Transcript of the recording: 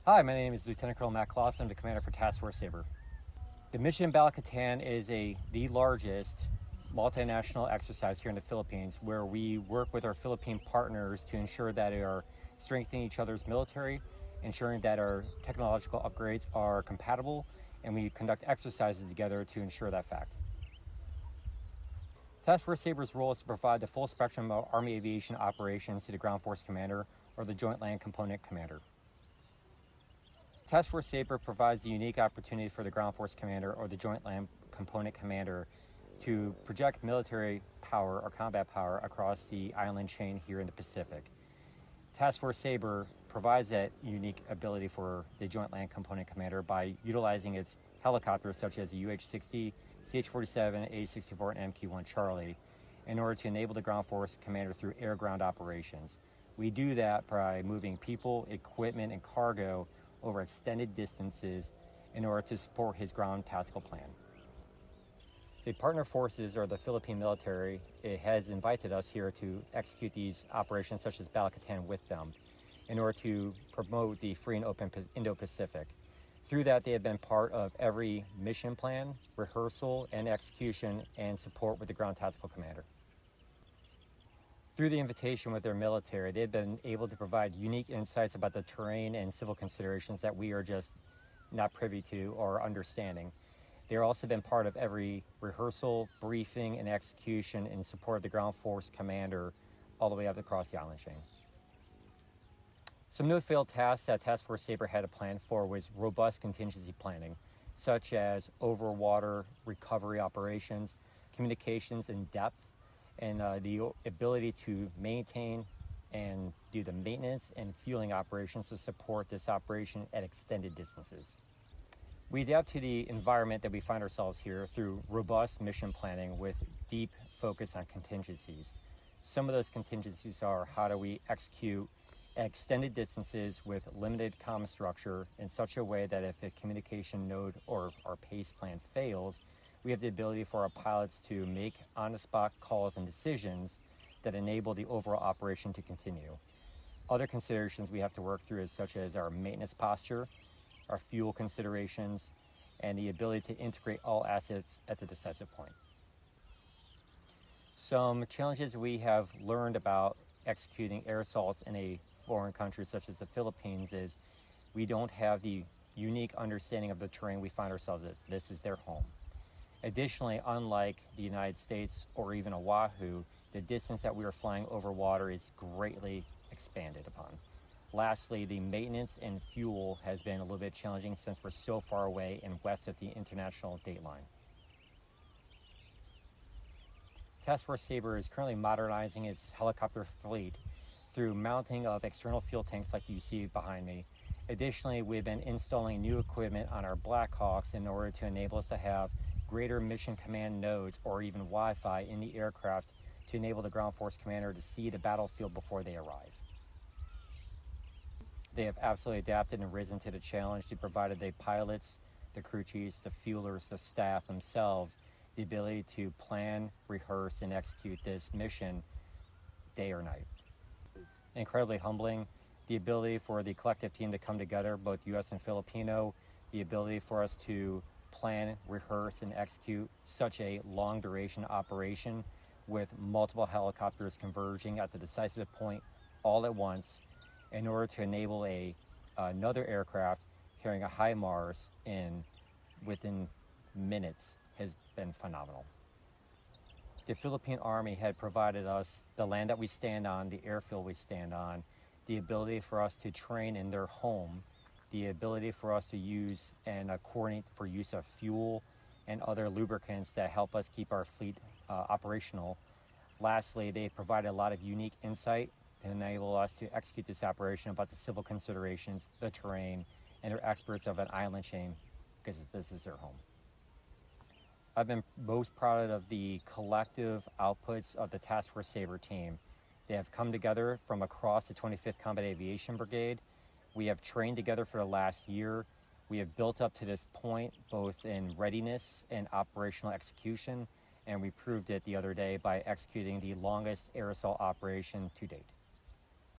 Hi, my name is Lieutenant Colonel Matt Clawson. I'm the commander for Task Force Saber. The mission in Balikatan is the largest multinational exercise here in the Philippines, where we work with our Philippine partners to ensure that we are strengthening each other's military, ensuring that our technological upgrades are compatible, and we conduct exercises together to ensure that fact. Task Force Saber's role is to provide the full spectrum of Army aviation operations to the Ground Force Commander or the Joint Land Component Commander. Task Force Saber provides the unique opportunity for the Ground Force Commander or the Joint Land Component Commander to project military power or combat power across the island chain here in the Pacific. Task Force Saber provides that unique ability for the Joint Land Component Commander by utilizing its helicopters such as the UH-60, CH-47, A-64, and MQ-1 Charlie in order to enable the Ground Force Commander through air-ground operations. We do that by moving people, equipment, and cargo over extended distances in order to support his ground tactical plan. The partner forces, or the Philippine military, it has invited us here to execute these operations such as Balikatan with them in order to promote the free and open Indo-Pacific. Through that, they have been part of every mission plan, rehearsal, and execution, and support with the ground tactical commander. Through the invitation with their military, they've been able to provide unique insights about the terrain and civil considerations that we are just not privy to or understanding. They've also been part of every rehearsal, briefing, and execution in support of the Ground Force Commander all the way up across the island chain. Some no-failed tasks that Task Force Saber had a plan for was robust contingency planning, such as over-water recovery operations, communications in depth, and the ability to maintain and do the maintenance and fueling operations to support this operation at extended distances. We adapt to the environment that we find ourselves here through robust mission planning with deep focus on contingencies. Some of those contingencies are: how do we execute at extended distances with limited comm structure in such a way that if a communication node or our PACE plan fails, we have the ability for our pilots to make on-the-spot calls and decisions that enable the overall operation to continue. Other considerations we have to work through is such as our maintenance posture, our fuel considerations, and the ability to integrate all assets at the decisive point. Some challenges we have learned about executing air assaults in a foreign country such as the Philippines is we don't have the unique understanding of the terrain we find ourselves in. This is their home. Additionally, unlike the United States or even Oahu, the distance that we are flying over water is greatly expanded upon. Lastly, the maintenance and fuel has been a little bit challenging since we're so far away and west of the international date line. Task Force Saber is currently modernizing its helicopter fleet through mounting of external fuel tanks like you see behind me. Additionally, we've been installing new equipment on our Blackhawks in order to enable us to have greater mission command nodes or even Wi-Fi in the aircraft to enable the Ground Force Commander to see the battlefield before they arrive. They have absolutely adapted and risen to the challenge. They provided the pilots, the crew chiefs, the fuelers, the staff themselves the ability to plan, rehearse, and execute this mission day or night. Incredibly humbling. The ability for the collective team to come together, both US and Filipino, the ability for us to plan, rehearse, and execute such a long duration operation with multiple helicopters converging at the decisive point all at once in order to enable another aircraft carrying a HIMARS within minutes has been phenomenal. The Philippine Army had provided us the land that we stand on, the airfield we stand on, the ability for us to train in their home, the ability for us to use and coordinate for use of fuel and other lubricants that help us keep our fleet operational. Lastly, they provided a lot of unique insight to enable us to execute this operation about the civil considerations, the terrain, and they're experts of an island chain because this is their home. I've been most proud of the collective outputs of the Task Force Saber team. They have come together from across the 25th Combat Aviation Brigade. We have trained together for the last year. We have built up to this point both in readiness and operational execution, and we proved it the other day by executing the longest air assault operation to date.